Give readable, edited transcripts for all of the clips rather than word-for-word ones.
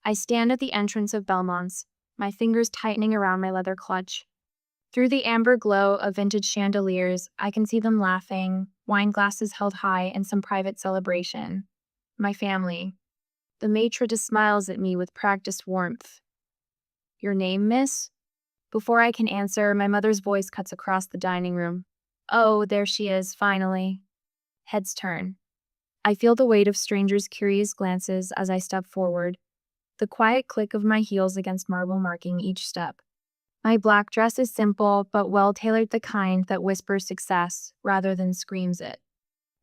I stand at the entrance of Belmont's, my fingers tightening around my leather clutch. Through the amber glow of vintage chandeliers, I can see them laughing, wine glasses held high in some private celebration. My family. The maitre d' smiles at me with practiced warmth. Your name, miss? Before I can answer, my mother's voice cuts across the dining room. Oh, there she is, finally. Heads turn. I feel the weight of strangers' curious glances as I step forward, the quiet click of my heels against marble marking each step. My black dress is simple, but well-tailored, the kind that whispers success rather than screams it.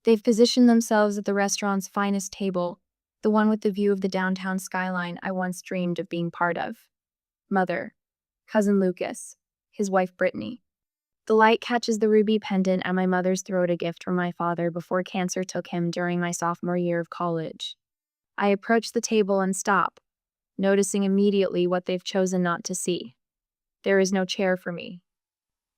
They've positioned themselves at the restaurant's finest table, the one with the view of the downtown skyline I once dreamed of being part of. Mother, cousin Lucas, his wife Brittany. The light catches the ruby pendant at my mother's throat, a gift from my father before cancer took him during my sophomore year of college. I approach the table and stop, noticing immediately what they've chosen not to see. There is no chair for me.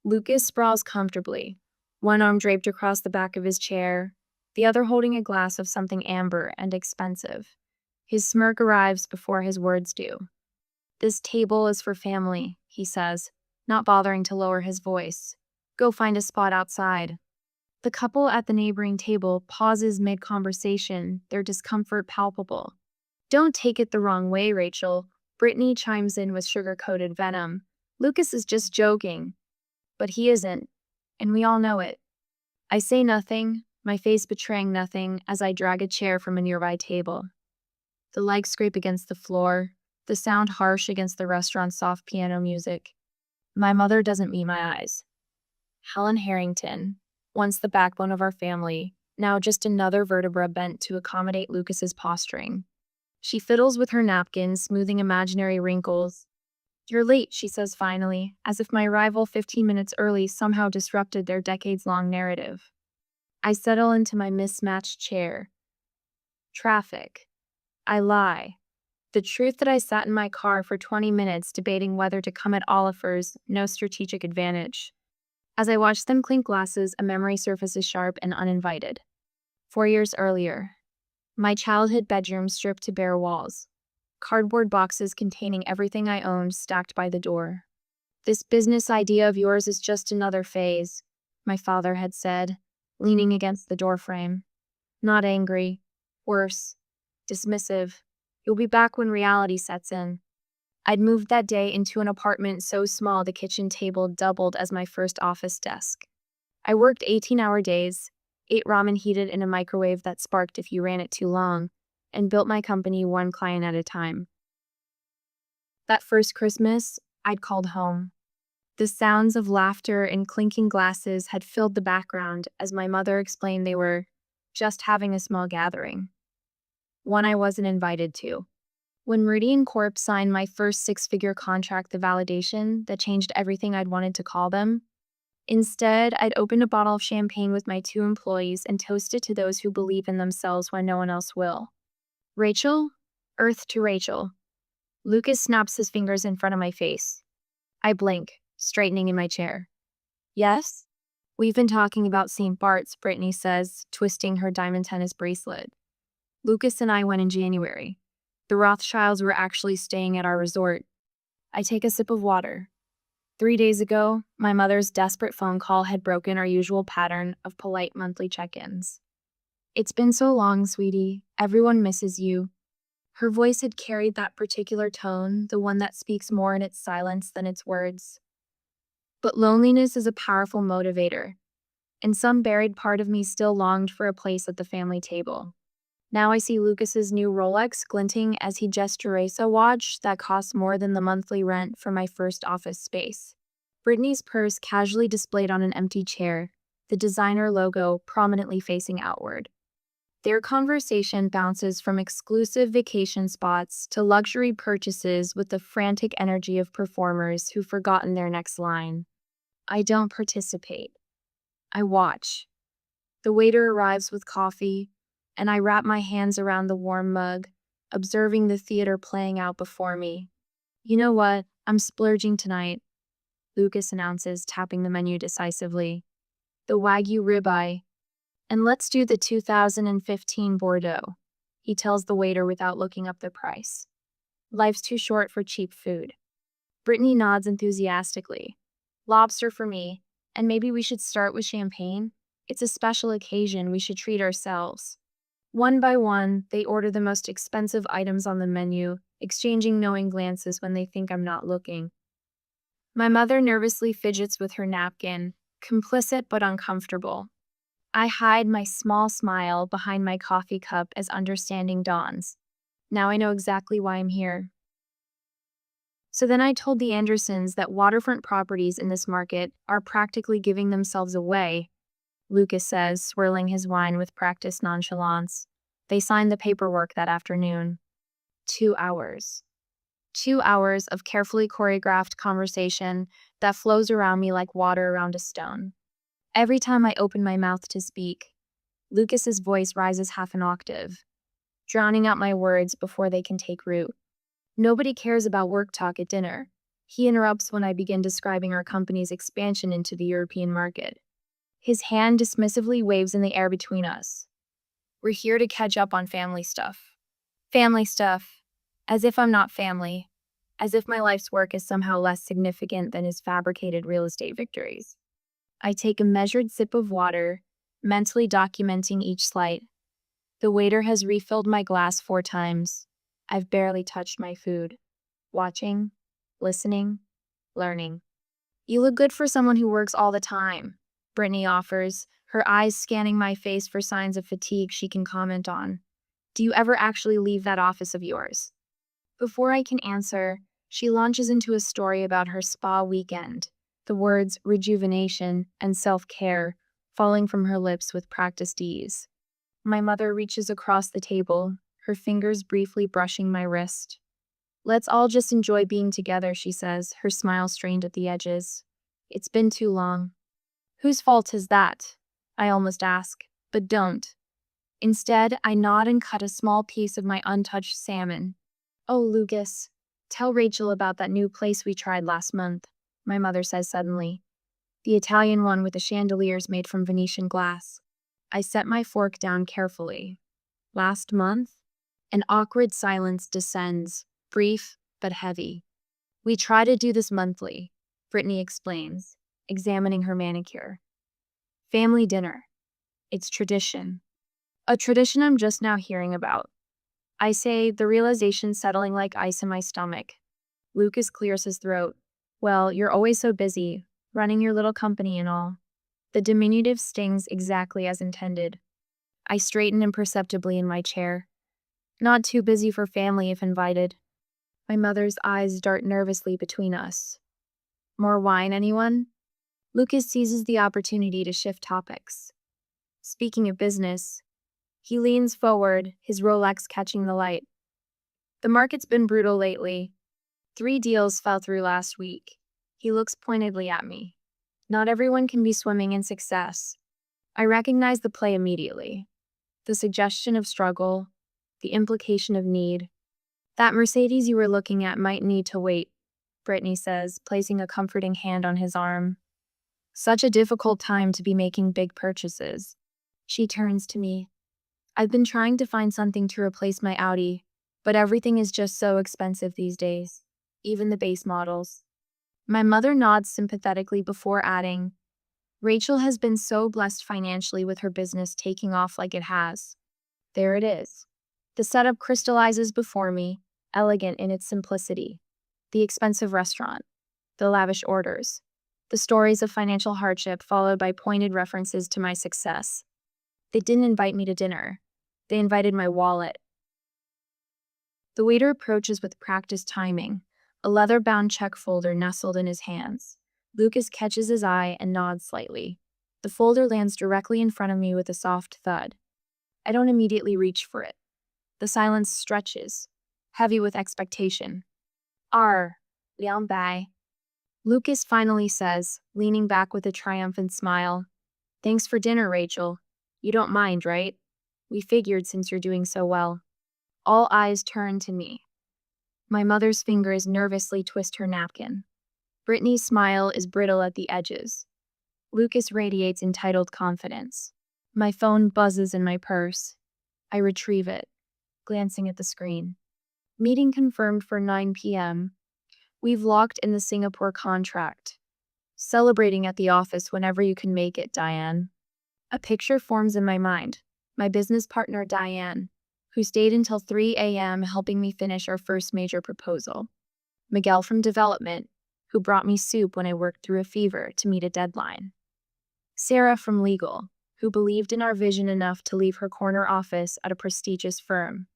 Lucas sprawls comfortably, one arm draped across the back of his chair, the other holding a glass of something amber and expensive. His smirk arrives before his words do. This table is for family, he says, not bothering to lower his voice. Go find a spot outside. The couple at the neighboring table pauses mid-conversation, their discomfort palpable. Don't take it the wrong way, Rachel. Brittany chimes in with sugar-coated venom. Lucas is just joking. But he isn't, and we all know it. I say nothing, my face betraying nothing, as I drag a chair from a nearby table. The legs scrape against the floor, the sound harsh against the restaurant's soft piano music. My mother doesn't meet my eyes. Helen Harrington, once the backbone of our family, now just another vertebra bent to accommodate Lucas's posturing. She fiddles with her napkin, smoothing imaginary wrinkles. You're late, she says finally, as if my arrival 15 minutes early somehow disrupted their decades-long narrative. I settle into my mismatched chair. Traffic. I lie. The truth that I sat in my car for 20 minutes debating whether to come at Oliver's, no strategic advantage. As I watch them clink glasses, a memory surfaces sharp and uninvited. 4 years earlier. My childhood bedroom stripped to bare walls. Cardboard boxes containing everything I owned stacked by the door. This business idea of yours is just another phase, my father had said, leaning against the doorframe. Not angry. Worse. Dismissive. You'll be back when reality sets in. I'd moved that day into an apartment so small the kitchen table doubled as my first office desk. I worked 18-hour days, ate ramen heated in a microwave that sparked if you ran it too long, and built my company one client at a time. That first Christmas, I'd called home. The sounds of laughter and clinking glasses had filled the background as my mother explained they were just having a small gathering. One I wasn't invited to. When Meridian Corp signed my first six-figure contract, the validation that changed everything I'd wanted to call them. Instead, I'd opened a bottle of champagne with my 2 employees and toasted to those who believe in themselves when no one else will. Rachel? Earth to Rachel. Lucas snaps his fingers in front of my face. I blink, straightening in my chair. Yes? We've been talking about St. Bart's, Brittany says, twisting her diamond tennis bracelet. Lucas and I went in January. The Rothschilds were actually staying at our resort. I take a sip of water. 3 days ago, my mother's desperate phone call had broken our usual pattern of polite monthly check-ins. It's been so long, sweetie. Everyone misses you. Her voice had carried that particular tone, the one that speaks more in its silence than its words. But loneliness is a powerful motivator, and some buried part of me still longed for a place at the family table. Now I see Lucas's new Rolex glinting as he gestures a watch that costs more than the monthly rent for my first office space. Brittany's purse casually displayed on an empty chair, the designer logo prominently facing outward. Their conversation bounces from exclusive vacation spots to luxury purchases with the frantic energy of performers who've forgotten their next line. I don't participate. I watch. The waiter arrives with coffee, and I wrap my hands around the warm mug, observing the theater playing out before me. You know what? I'm splurging tonight, Lucas announces, tapping the menu decisively. The Wagyu ribeye. And let's do the 2015 Bordeaux, he tells the waiter without looking up the price. Life's too short for cheap food. Brittany nods enthusiastically. Lobster for me. And maybe we should start with champagne? It's a special occasion, we should treat ourselves. One by one, they order the most expensive items on the menu, exchanging knowing glances when they think I'm not looking. My mother nervously fidgets with her napkin, complicit but uncomfortable. I hide my small smile behind my coffee cup as understanding dawns. Now I know exactly why I'm here. So then I told the Andersons that waterfront properties in this market are practically giving themselves away, Lucas says, swirling his wine with practiced nonchalance. They signed the paperwork that afternoon. 2 hours. 2 hours of carefully choreographed conversation that flows around me like water around a stone. Every time I open my mouth to speak, Lucas's voice rises half an octave, drowning out my words before they can take root. Nobody cares about work talk at dinner. He interrupts when I begin describing our company's expansion into the European market. His hand dismissively waves in the air between us. We're here to catch up on family stuff. Family stuff. As if I'm not family. As if my life's work is somehow less significant than his fabricated real estate victories. I take a measured sip of water, mentally documenting each slight. The waiter has refilled my glass 4 times. I've barely touched my food. Watching, listening, learning. You look good for someone who works all the time, Brittany offers, her eyes scanning my face for signs of fatigue she can comment on. Do you ever actually leave that office of yours? Before I can answer, she launches into a story about her spa weekend, the words rejuvenation and self-care falling from her lips with practiced ease. My mother reaches across the table, her fingers briefly brushing my wrist. Let's all just enjoy being together, she says, her smile strained at the edges. It's been too long. Whose fault is that? I almost ask, but don't. Instead, I nod and cut a small piece of my untouched salmon. Oh, Lucas, tell Rachel about that new place we tried last month, my mother says suddenly. The Italian one with the chandeliers made from Venetian glass. I set my fork down carefully. Last month? An awkward silence descends, brief but heavy. We try to do this monthly, Brittany explains, examining her manicure. Family dinner. It's tradition. A tradition I'm just now hearing about. I say, the realization settling like ice in my stomach. Lucas clears his throat. Well, you're always so busy, running your little company and all. The diminutive stings exactly as intended. I straighten imperceptibly in my chair. Not too busy for family if invited. My mother's eyes dart nervously between us. More wine, anyone? Lucas seizes the opportunity to shift topics. Speaking of business, he leans forward, his Rolex catching the light. The market's been brutal lately. 3 deals fell through last week. He looks pointedly at me. Not everyone can be swimming in success. I recognize the play immediately. The suggestion of struggle, the implication of need. That Mercedes you were looking at might need to wait, Brittany says, placing a comforting hand on his arm. Such a difficult time to be making big purchases. She turns to me. I've been trying to find something to replace my Audi, but everything is just so expensive these days, even the base models. My mother nods sympathetically before adding, Rachel has been so blessed financially with her business taking off like it has. There it is. The setup crystallizes before me, elegant in its simplicity. The expensive restaurant, the lavish orders, the stories of financial hardship followed by pointed references to my success. They didn't invite me to dinner. They invited my wallet. The waiter approaches with practiced timing, a leather-bound check folder nestled in his hands. Lucas catches his eye and nods slightly. The folder lands directly in front of me with a soft thud. I don't immediately reach for it. The silence stretches, heavy with expectation. Liang bai. Lucas finally says, leaning back with a triumphant smile. Thanks for dinner, Rachel. You don't mind, right? We figured since you're doing so well. All eyes turn to me. My mother's fingers nervously twist her napkin. Brittany's smile is brittle at the edges. Lucas radiates entitled confidence. My phone buzzes in my purse. I retrieve it, glancing at the screen. Meeting confirmed for 9 p.m. We've locked in the Singapore contract. Celebrating at the office whenever you can make it, Diane. A picture forms in my mind. My business partner, Diane, who stayed until 3 a.m. helping me finish our first major proposal. Miguel from development, who brought me soup when I worked through a fever to meet a deadline. Sarah from legal, who believed in our vision enough to leave her corner office at a prestigious firm.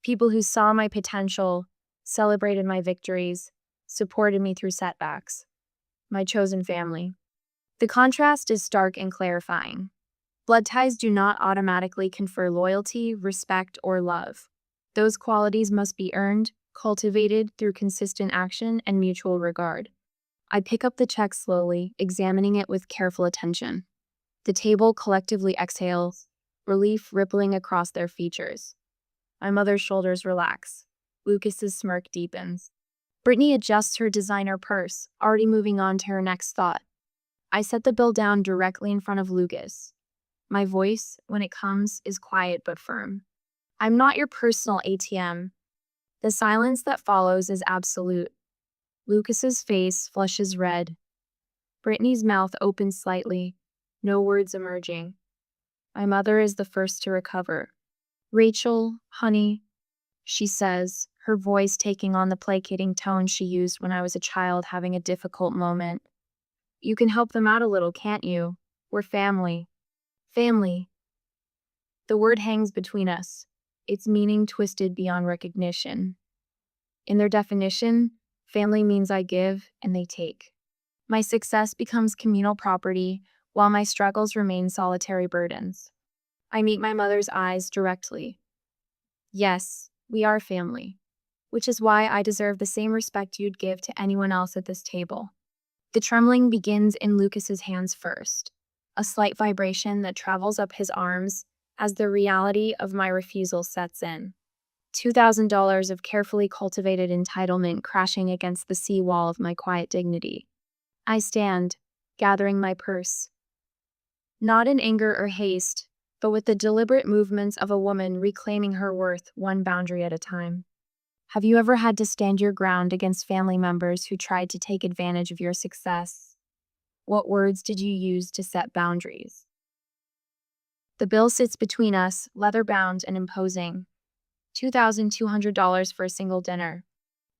People who saw my potential, celebrated my victories, supported me through setbacks. My chosen family. The contrast is stark and clarifying. Blood ties do not automatically confer loyalty, respect, or love. Those qualities must be earned, cultivated through consistent action and mutual regard. I pick up the check slowly, examining it with careful attention. The table collectively exhales, relief rippling across their features. My mother's shoulders relax. Lucas's smirk deepens. Brittany adjusts her designer purse, already moving on to her next thought. I set the bill down directly in front of Lucas. My voice, when it comes, is quiet but firm. I'm not your personal ATM. The silence that follows is absolute. Lucas's face flushes red. Brittany's mouth opens slightly, no words emerging. My mother is the first to recover. Rachel, honey, she says, her voice taking on the placating tone she used when I was a child having a difficult moment. You can help them out a little, can't you? We're family. Family. The word hangs between us, its meaning twisted beyond recognition. In their definition, family means I give and they take. My success becomes communal property, while my struggles remain solitary burdens. I meet my mother's eyes directly. Yes, we are family, which is why I deserve the same respect you'd give to anyone else at this table. The trembling begins in Lucas's hands first, a slight vibration that travels up his arms as the reality of my refusal sets in. $2,000 of carefully cultivated entitlement crashing against the seawall of my quiet dignity. I stand, gathering my purse. Not in anger or haste, but with the deliberate movements of a woman reclaiming her worth one boundary at a time. Have you ever had to stand your ground against family members who tried to take advantage of your success? What words did you use to set boundaries? The bill sits between us, leather-bound and imposing. $2,200 for a single dinner.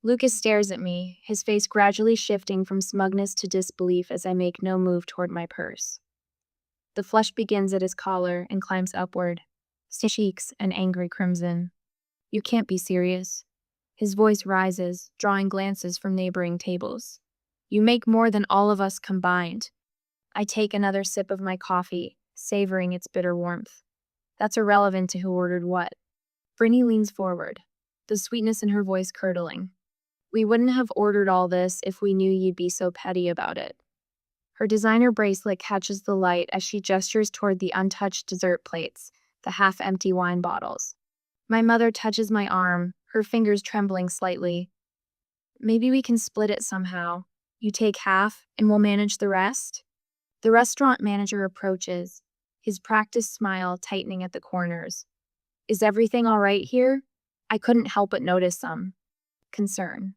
Lucas stares at me, his face gradually shifting from smugness to disbelief as I make no move toward my purse. The flush begins at his collar and climbs upward, cheeks an angry crimson. You can't be serious. His voice rises, drawing glances from neighboring tables. You make more than all of us combined. I take another sip of my coffee, savoring its bitter warmth. That's irrelevant to who ordered what. Brittany leans forward, the sweetness in her voice curdling. We wouldn't have ordered all this if we knew you'd be so petty about it. Her designer bracelet catches the light as she gestures toward the untouched dessert plates, the half-empty wine bottles. My mother touches my arm, her fingers trembling slightly. Maybe we can split it somehow. You take half, and we'll manage the rest? The restaurant manager approaches, his practiced smile tightening at the corners. Is everything all right here? I couldn't help but notice some concern.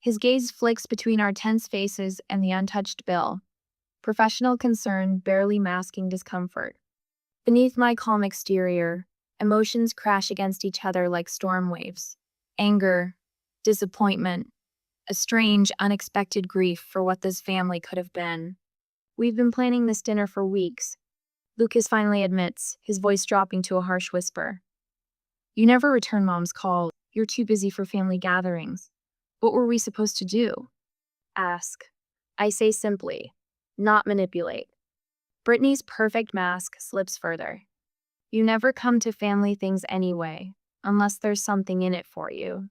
His gaze flicks between our tense faces and the untouched bill, professional concern barely masking discomfort. Beneath my calm exterior, emotions crash against each other like storm waves. Anger, disappointment, a strange, unexpected grief for what this family could have been. We've been planning this dinner for weeks, Lucas finally admits, his voice dropping to a harsh whisper. You never return Mom's call. You're too busy for family gatherings. What were we supposed to do? Ask. I say simply, not manipulate. Brittany's perfect mask slips further. You never come to family things anyway, unless there's something in it for you.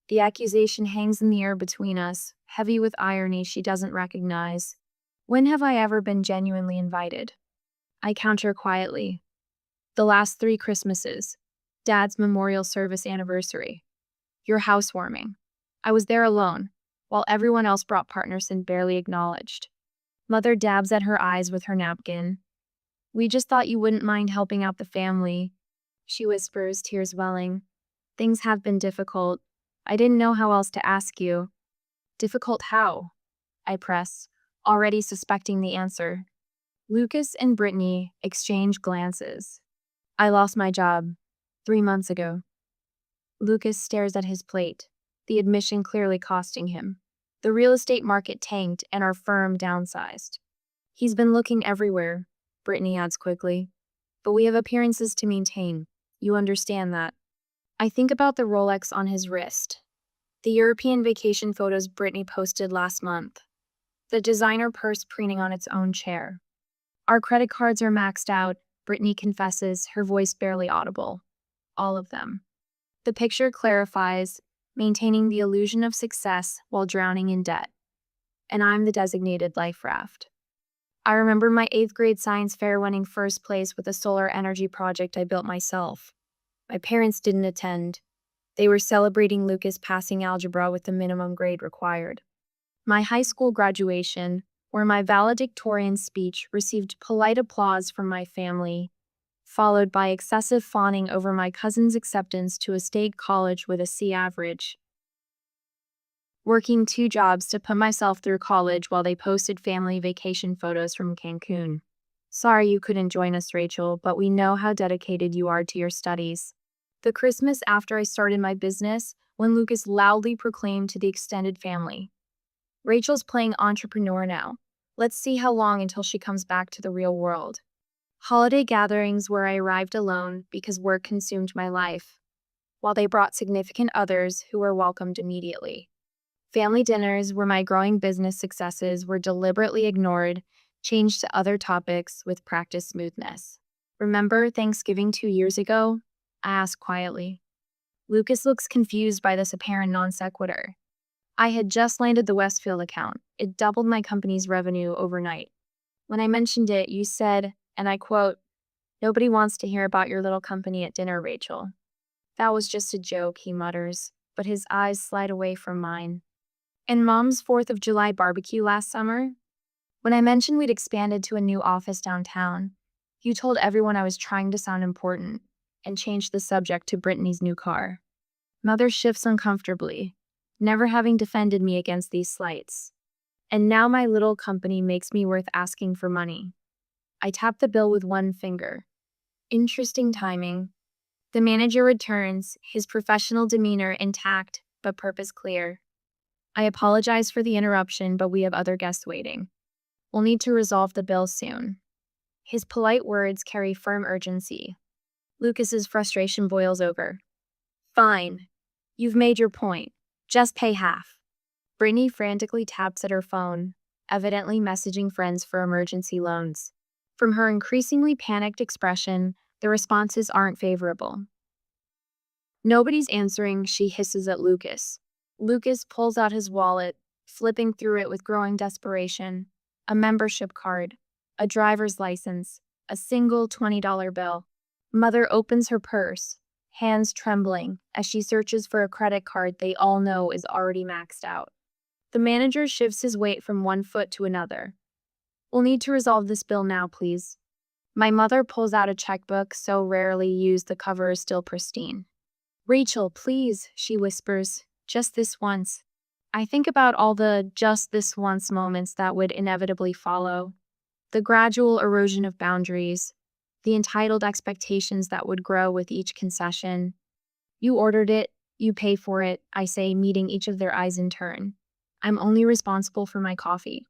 The accusation hangs in the air between us, heavy with irony she doesn't recognize. When have I ever been genuinely invited? I counter quietly. The last 3 Christmases. Dad's memorial service anniversary. Your housewarming. I was there alone, while everyone else brought partners and barely acknowledged. Mother dabs at her eyes with her napkin. We just thought you wouldn't mind helping out the family, she whispers, tears welling. Things have been difficult. I didn't know how else to ask you. Difficult how? I press, already suspecting the answer. Lucas and Brittany exchange glances. I lost my job 3 months ago. Lucas stares at his plate, the admission clearly costing him. The real estate market tanked and our firm downsized. He's been looking everywhere, Brittany adds quickly. But we have appearances to maintain. You understand that. I think about the Rolex on his wrist. The European vacation photos Brittany posted last month. The designer purse preening on its own chair. Our credit cards are maxed out, Brittany confesses, her voice barely audible. All of them. The picture clarifies, maintaining the illusion of success while drowning in debt. And I'm the designated life raft. I remember my 8th grade science fair winning first place with a solar energy project I built myself. My parents didn't attend. They were celebrating Lucas passing algebra with the minimum grade required. My high school graduation, where my valedictorian speech received polite applause from my family, followed by excessive fawning over my cousin's acceptance to a state college with a C average. Working 2 jobs to put myself through college while they posted family vacation photos from Cancun. Sorry you couldn't join us, Rachel, but we know how dedicated you are to your studies. The Christmas after I started my business, when Lucas loudly proclaimed to the extended family, Rachel's playing entrepreneur now. Let's see how long until she comes back to the real world. Holiday gatherings where I arrived alone because work consumed my life, while they brought significant others who were welcomed immediately. Family dinners where my growing business successes were deliberately ignored, changed to other topics with practiced smoothness. Remember Thanksgiving 2 years ago? I asked quietly. Lucas looks confused by this apparent non sequitur. I had just landed the Westfield account. It doubled my company's revenue overnight. When I mentioned it, you said, and I quote, "Nobody wants to hear about your little company at dinner, Rachel." That was just a joke, he mutters, but his eyes slide away from mine. And Mom's 4th of July barbecue last summer? When I mentioned we'd expanded to a new office downtown, you told everyone I was trying to sound important and changed the subject to Brittany's new car. Mother shifts uncomfortably, never having defended me against these slights. And now my little company makes me worth asking for money. I tap the bill with one finger. Interesting timing. The manager returns, his professional demeanor intact, but purpose clear. I apologize for the interruption, but we have other guests waiting. We'll need to resolve the bill soon. His polite words carry firm urgency. Lucas's frustration boils over. Fine. You've made your point. Just pay half. Brittany frantically taps at her phone, evidently messaging friends for emergency loans. From her increasingly panicked expression, the responses aren't favorable. Nobody's answering, she hisses at Lucas. Lucas pulls out his wallet, flipping through it with growing desperation. A membership card, a driver's license, a single $20 bill. Mother opens her purse, hands trembling, as she searches for a credit card they all know is already maxed out. The manager shifts his weight from one foot to another. We'll need to resolve this bill now, please. My mother pulls out a checkbook so rarely used the cover is still pristine. Rachel, please, she whispers, just this once. I think about all the just this once moments that would inevitably follow. The gradual erosion of boundaries, the entitled expectations that would grow with each concession. You ordered it, you pay for it, I say, meeting each of their eyes in turn. I'm only responsible for my coffee.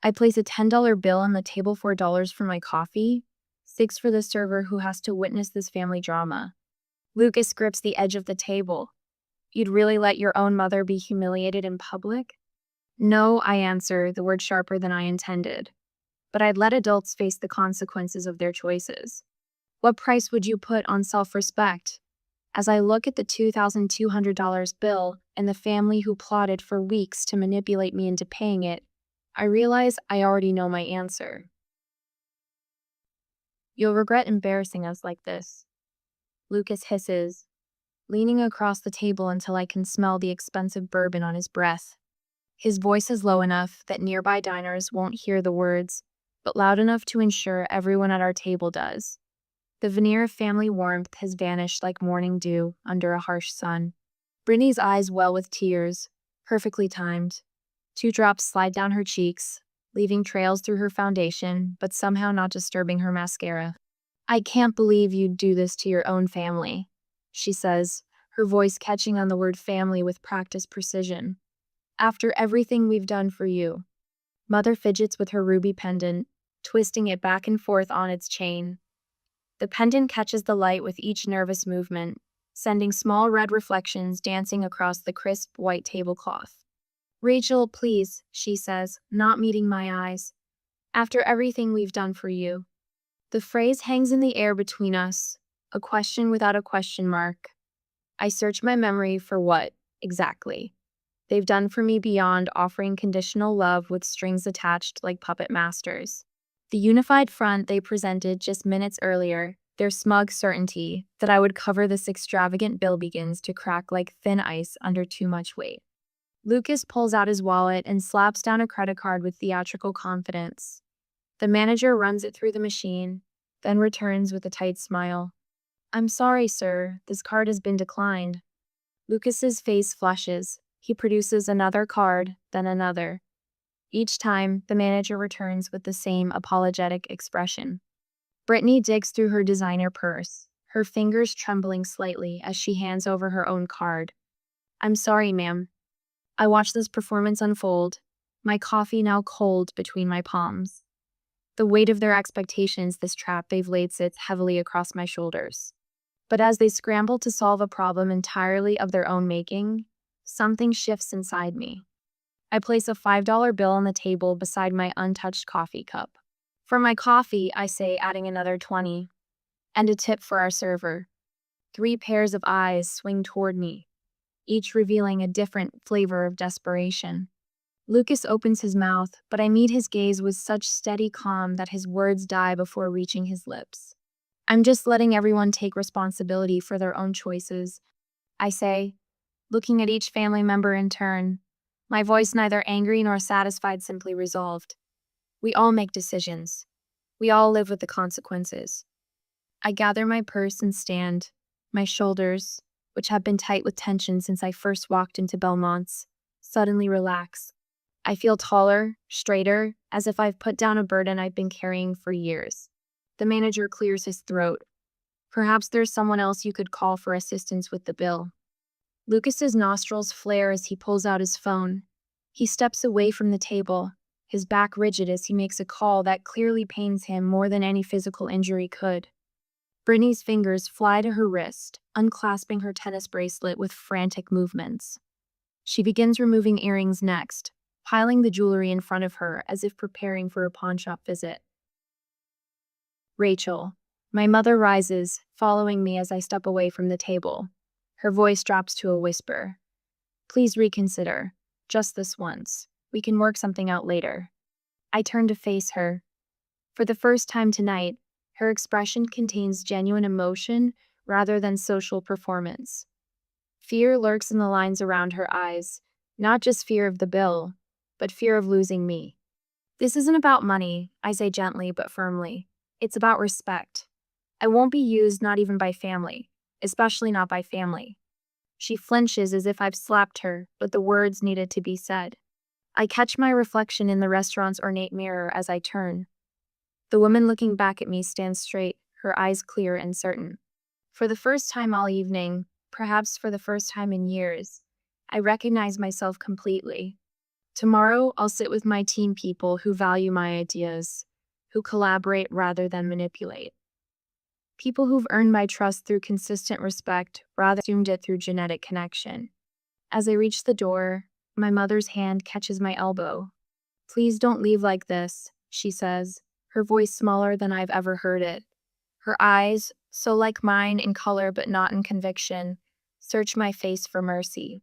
I place a $10 bill on the table, $4 for my coffee, $6 for the server who has to witness this family drama. Lucas grips the edge of the table. You'd really let your own mother be humiliated in public? No, I answer, the word sharper than I intended. But I'd let adults face the consequences of their choices. What price would you put on self-respect? As I look at the $2,200 bill and the family who plotted for weeks to manipulate me into paying it, I realize I already know my answer. You'll regret embarrassing us like this, Lucas hisses, leaning across the table until I can smell the expensive bourbon on his breath. His voice is low enough that nearby diners won't hear the words, but loud enough to ensure everyone at our table does. The veneer of family warmth has vanished like morning dew under a harsh sun. Brittany's eyes well with tears, perfectly timed. 2 drops slide down her cheeks, leaving trails through her foundation, but somehow not disturbing her mascara. "I can't believe you'd do this to your own family," she says, her voice catching on the word family with practiced precision. "After everything we've done for you." Mother fidgets with her ruby pendant, twisting it back and forth on its chain. The pendant catches the light with each nervous movement, sending small red reflections dancing across the crisp white tablecloth. "Rachel, please," she says, not meeting my eyes. "After everything we've done for you." The phrase hangs in the air between us, a question without a question mark. I search my memory for what, exactly, they've done for me beyond offering conditional love with strings attached like puppet masters. The unified front they presented just minutes earlier, their smug certainty that I would cover this extravagant bill begins to crack like thin ice under too much weight. Lucas pulls out his wallet and slaps down a credit card with theatrical confidence. The manager runs it through the machine, then returns with a tight smile. "I'm sorry, sir, this card has been declined." Lucas's face flushes. He produces another card, then another. Each time, the manager returns with the same apologetic expression. Brittany digs through her designer purse, her fingers trembling slightly as she hands over her own card. "I'm sorry, ma'am. I watched this performance unfold, my coffee now cold between my palms. The weight of their expectations, this trap they've laid, sits heavily across my shoulders. But as they scramble to solve a problem entirely of their own making, something shifts inside me. I place a $5 bill on the table beside my untouched coffee cup. "For my coffee," I say, adding another 20. "And a tip for our server." 3 pairs of eyes swing toward me, each revealing a different flavor of desperation. Lucas opens his mouth, but I meet his gaze with such steady calm that his words die before reaching his lips. "I'm just letting everyone take responsibility for their own choices," I say, looking at each family member in turn, my voice neither angry nor satisfied, simply resolved. "We all make decisions. We all live with the consequences." I gather my purse and stand. My shoulders, which have been tight with tension since I first walked into Belmont's, suddenly relax. I feel taller, straighter, as if I've put down a burden I've been carrying for years. The manager clears his throat. "Perhaps there's someone else you could call for assistance with the bill." Lucas's nostrils flare as he pulls out his phone. He steps away from the table, his back rigid as he makes a call that clearly pains him more than any physical injury could. Brittany's fingers fly to her wrist, unclasping her tennis bracelet with frantic movements. She begins removing earrings next, piling the jewelry in front of her as if preparing for a pawnshop visit. "Rachel." My mother rises, following me as I step away from the table. Her voice drops to a whisper. "Please reconsider. Just this once. We can work something out later." I turn to face her. For the first time tonight, her expression contains genuine emotion rather than social performance. Fear lurks in the lines around her eyes, not just fear of the bill, but fear of losing me. "This isn't about money," I say gently but firmly. "It's about respect. I won't be used, not even by family, especially not by family." She flinches as if I've slapped her, but the words needed to be said. I catch my reflection in the restaurant's ornate mirror as I turn. The woman looking back at me stands straight, her eyes clear and certain. For the first time all evening, perhaps for the first time in years, I recognize myself completely. Tomorrow, I'll sit with my team people who value my ideas, who collaborate rather than manipulate. People who've earned my trust through consistent respect rather than assumed it through genetic connection. As I reach the door, my mother's hand catches my elbow. "Please don't leave like this," she says, her voice smaller than I've ever heard it. Her eyes, so like mine in color but not in conviction, search my face for mercy.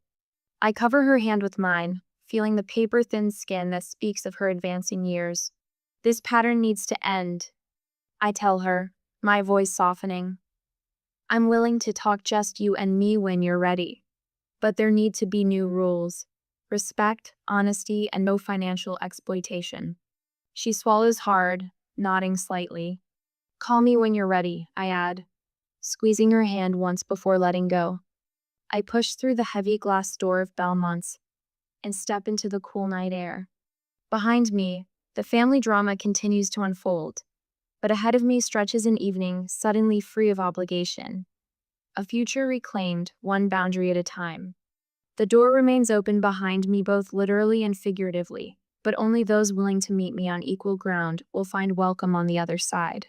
I cover her hand with mine, feeling the paper-thin skin that speaks of her advancing years. "This pattern needs to end," I tell her, my voice softening. "I'm willing to talk just you and me when you're ready. But there need to be new rules. Respect, honesty, and no financial exploitation." She swallows hard, nodding slightly. Call me when you're ready, I add, squeezing her hand once before letting go. I push through the heavy glass door of Belmont's and step into the cool night air. Behind me, the family drama continues to unfold, but ahead of me stretches an evening suddenly free of obligation. A future reclaimed, one boundary at a time. The door remains open behind me both literally and figuratively, but only those willing to meet me on equal ground will find welcome on the other side.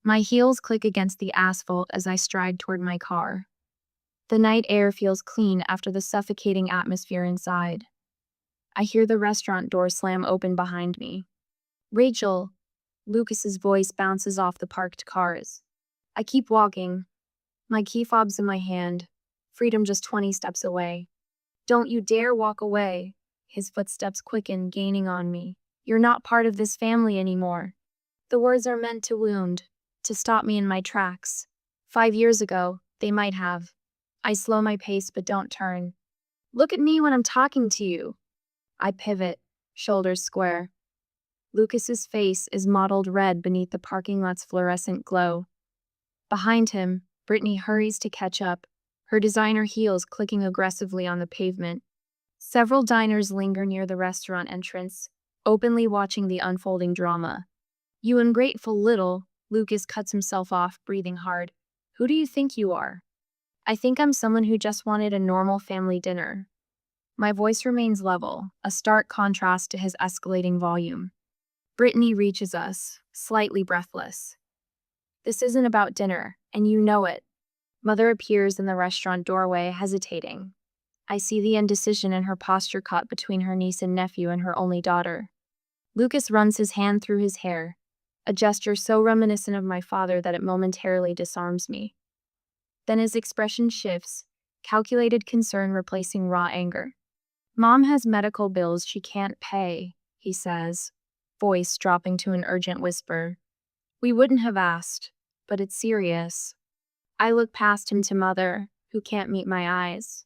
My heels click against the asphalt as I stride toward my car. The night air feels clean after the suffocating atmosphere inside. I hear the restaurant door slam open behind me. Rachel, Lucas's voice bounces off the parked cars. I keep walking, my key fob's in my hand, freedom just 20 steps away. Don't you dare walk away. His footsteps quicken, gaining on me. You're not part of this family anymore. The words are meant to wound, to stop me in my tracks. 5 years ago, they might have. I slow my pace but don't turn. Look at me when I'm talking to you. I pivot, shoulders square. Lucas's face is mottled red beneath the parking lot's fluorescent glow. Behind him, Brittany hurries to catch up, her designer heels clicking aggressively on the pavement. Several diners linger near the restaurant entrance, openly watching the unfolding drama. You ungrateful little, Lucas cuts himself off, breathing hard. Who do you think you are? I think I'm someone who just wanted a normal family dinner. My voice remains level, a stark contrast to his escalating volume. Brittany reaches us, slightly breathless. This isn't about dinner, and you know it. Mother appears in the restaurant doorway, hesitating. I see the indecision in her posture caught between her niece and nephew and her only daughter. Lucas runs his hand through his hair, a gesture so reminiscent of my father that it momentarily disarms me. Then his expression shifts, calculated concern replacing raw anger. Mom has medical bills she can't pay, he says, voice dropping to an urgent whisper. We wouldn't have asked, but it's serious. I look past him to Mother, who can't meet my eyes.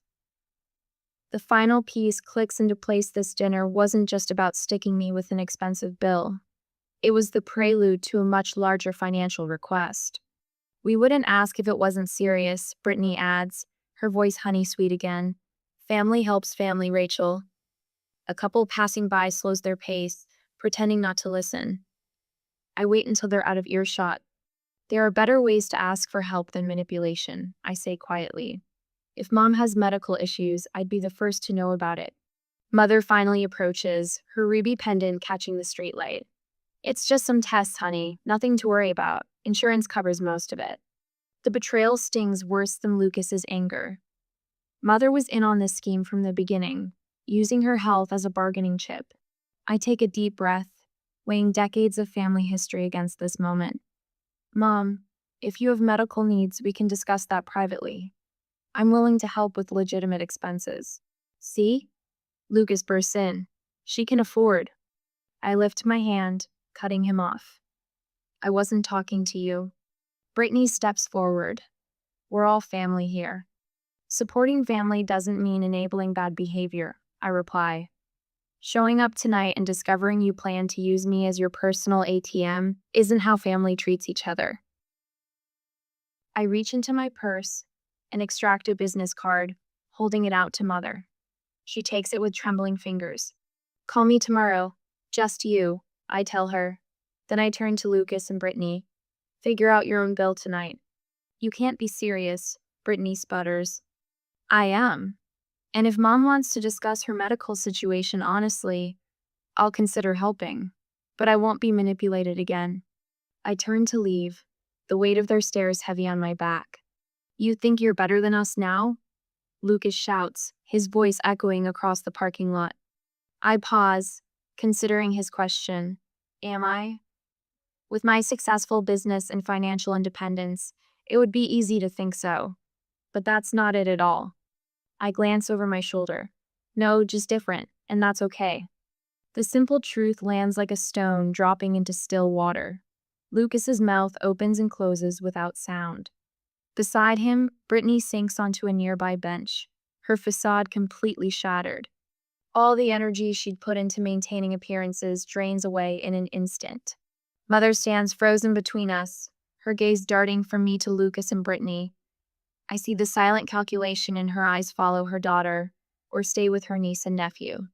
The final piece clicks into place. This dinner wasn't just about sticking me with an expensive bill. It was the prelude to a much larger financial request. We wouldn't ask if it wasn't serious, Brittany adds, her voice honey-sweet again. Family helps family, Rachel. A couple passing by slows their pace, pretending not to listen. I wait until they're out of earshot. There are better ways to ask for help than manipulation, I say quietly. If Mom has medical issues, I'd be the first to know about it. Mother finally approaches, her ruby pendant catching the streetlight. It's just some tests, honey. Nothing to worry about. Insurance covers most of it. The betrayal stings worse than Lucas's anger. Mother was in on this scheme from the beginning, using her health as a bargaining chip. I take a deep breath, weighing decades of family history against this moment. Mom, if you have medical needs, we can discuss that privately. I'm willing to help with legitimate expenses. See? Lucas bursts in. She can afford. I lift my hand, cutting him off. I wasn't talking to you. Brittany steps forward. We're all family here. Supporting family doesn't mean enabling bad behavior, I reply. Showing up tonight and discovering you plan to use me as your personal ATM isn't how family treats each other. I reach into my purse and extract a business card, holding it out to Mother. She takes it with trembling fingers. Call me tomorrow. Just you, I tell her. Then I turn to Lucas and Brittany. Figure out your own bill tonight. You can't be serious, Brittany sputters. I am. And if Mom wants to discuss her medical situation honestly, I'll consider helping. But I won't be manipulated again. I turn to leave, the weight of their stares heavy on my back. You think you're better than us now? Lucas shouts, his voice echoing across the parking lot. I pause, considering his question. Am I? With my successful business and financial independence, it would be easy to think so. But that's not it at all. I glance over my shoulder. No, just different, and that's okay. The simple truth lands like a stone dropping into still water. Lucas's mouth opens and closes without sound. Beside him, Brittany sinks onto a nearby bench, her facade completely shattered. All the energy she'd put into maintaining appearances drains away in an instant. Mother stands frozen between us, her gaze darting from me to Lucas and Brittany. I see the silent calculation in her eyes follow her daughter, or stay with her niece and nephew.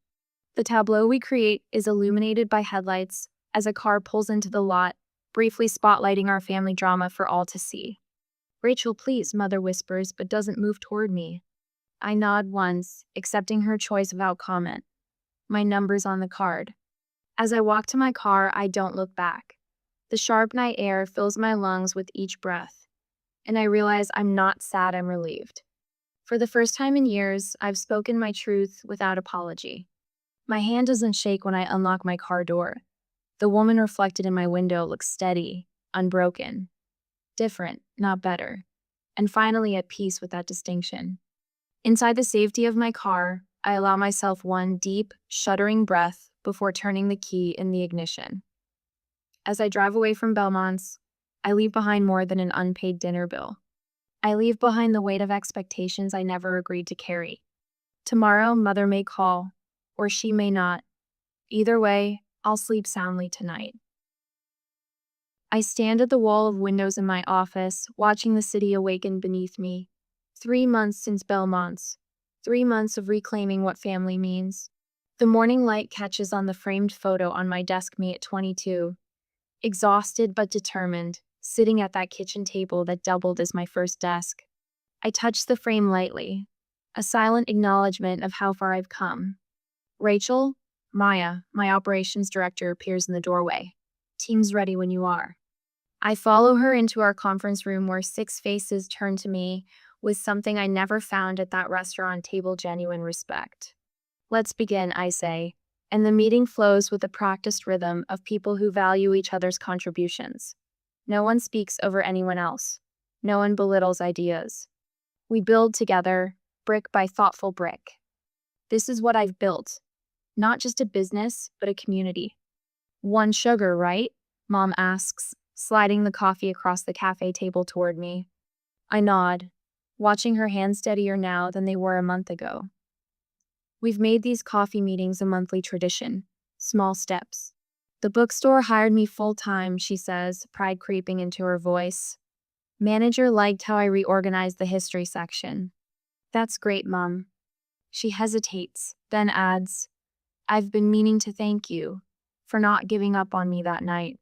The tableau we create is illuminated by headlights as a car pulls into the lot, briefly spotlighting our family drama for all to see. Rachel, please, Mother whispers, but doesn't move toward me. I nod once, accepting her choice without comment. My number's on the card. As I walk to my car, I don't look back. The sharp night air fills my lungs with each breath, and I realize I'm not sad, I'm relieved. For the first time in years, I've spoken my truth without apology. My hand doesn't shake when I unlock my car door. The woman reflected in my window looks steady, unbroken, different, not better, and finally at peace with that distinction. Inside the safety of my car, I allow myself one deep, shuddering breath before turning the key in the ignition. As I drive away from Belmont's, I leave behind more than an unpaid dinner bill. I leave behind the weight of expectations I never agreed to carry. Tomorrow, Mother may call, or she may not. Either way, I'll sleep soundly tonight. I stand at the wall of windows in my office, watching the city awaken beneath me. 3 months since Belmont's. 3 months of reclaiming what family means. The morning light catches on the framed photo on my desk, me at 22. Exhausted but determined, sitting at that kitchen table that doubled as my first desk. I touch the frame lightly, a silent acknowledgement of how far I've come. Rachel, Maya, my operations director, appears in the doorway. Team's ready when you are. I follow her into our conference room where 6 faces turn to me with something I never found at that restaurant table: genuine respect. Let's begin, I say, and the meeting flows with the practiced rhythm of people who value each other's contributions. No one speaks over anyone else. No one belittles ideas. We build together, brick by thoughtful brick. This is what I've built. Not just a business, but a community. 1 sugar, right? Mom asks, sliding the coffee across the cafe table toward me. I nod, watching her hands steadier now than they were a month ago. We've made these coffee meetings a monthly tradition, small steps. The bookstore hired me full-time, she says, pride creeping into her voice. Manager liked how I reorganized the history section. That's great, Mom. She hesitates, then adds, I've been meaning to thank you for not giving up on me that night.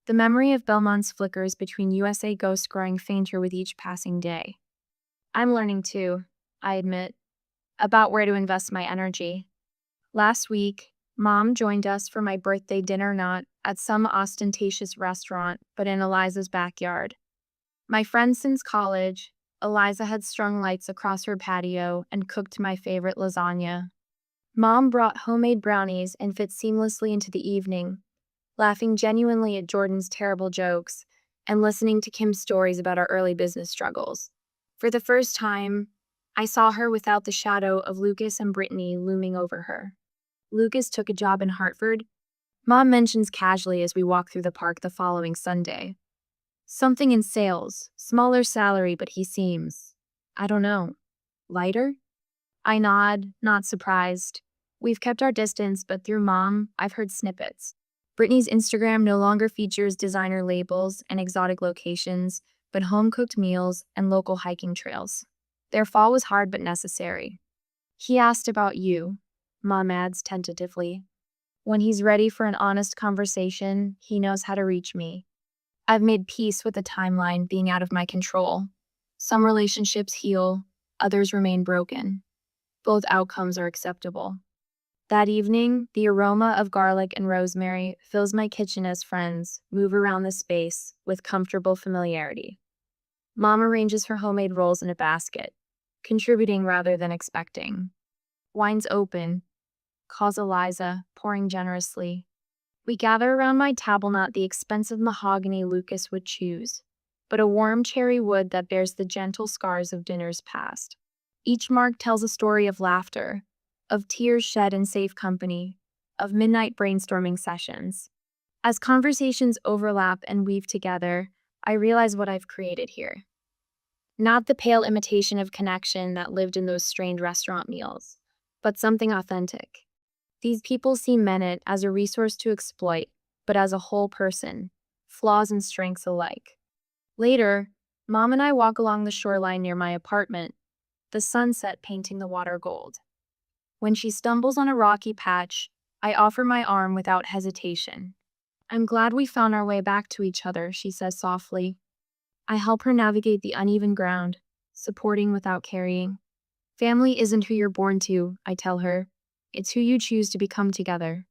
The memory of Belmont's flickers between USA ghosts growing fainter with each passing day. I'm learning too, I admit, about where to invest my energy. Last week, Mom joined us for my birthday dinner, not at some ostentatious restaurant, but in Eliza's backyard. My friend since college, Eliza had strung lights across her patio and cooked my favorite lasagna. Mom brought homemade brownies and fit seamlessly into the evening, laughing genuinely at Jordan's terrible jokes and listening to Kim's stories about our early business struggles. For the first time, I saw her without the shadow of Lucas and Brittany looming over her. Lucas took a job in Hartford. Mom mentions casually as we walk through the park the following Sunday. Something in sales, smaller salary, but he seems, I don't know, lighter? I nod, not surprised. We've kept our distance, but through Mom, I've heard snippets. Brittany's Instagram no longer features designer labels and exotic locations, but home-cooked meals and local hiking trails. Their fall was hard but necessary. He asked about you, Mom adds tentatively. When he's ready for an honest conversation, he knows how to reach me. I've made peace with the timeline being out of my control. Some relationships heal, others remain broken. Both outcomes are acceptable. That evening, the aroma of garlic and rosemary fills my kitchen as friends move around the space with comfortable familiarity. Mom arranges her homemade rolls in a basket, contributing rather than expecting. Wine's open, calls Eliza, pouring generously. We gather around my table, not the expensive mahogany Lucas would choose, but a warm cherry wood that bears the gentle scars of dinners past. Each mark tells a story of laughter, of tears shed in safe company, of midnight brainstorming sessions. As conversations overlap and weave together, I realize what I've created here. Not the pale imitation of connection that lived in those strained restaurant meals, but something authentic. These people see Menet as a resource to exploit, but as a whole person, flaws and strengths alike. Later, Mom and I walk along the shoreline near my apartment, the sunset painting the water gold. When she stumbles on a rocky patch, I offer my arm without hesitation. "I'm glad we found our way back to each other," she says softly. I help her navigate the uneven ground, supporting without carrying. "Family isn't who you're born to," I tell her. "It's who you choose to become together."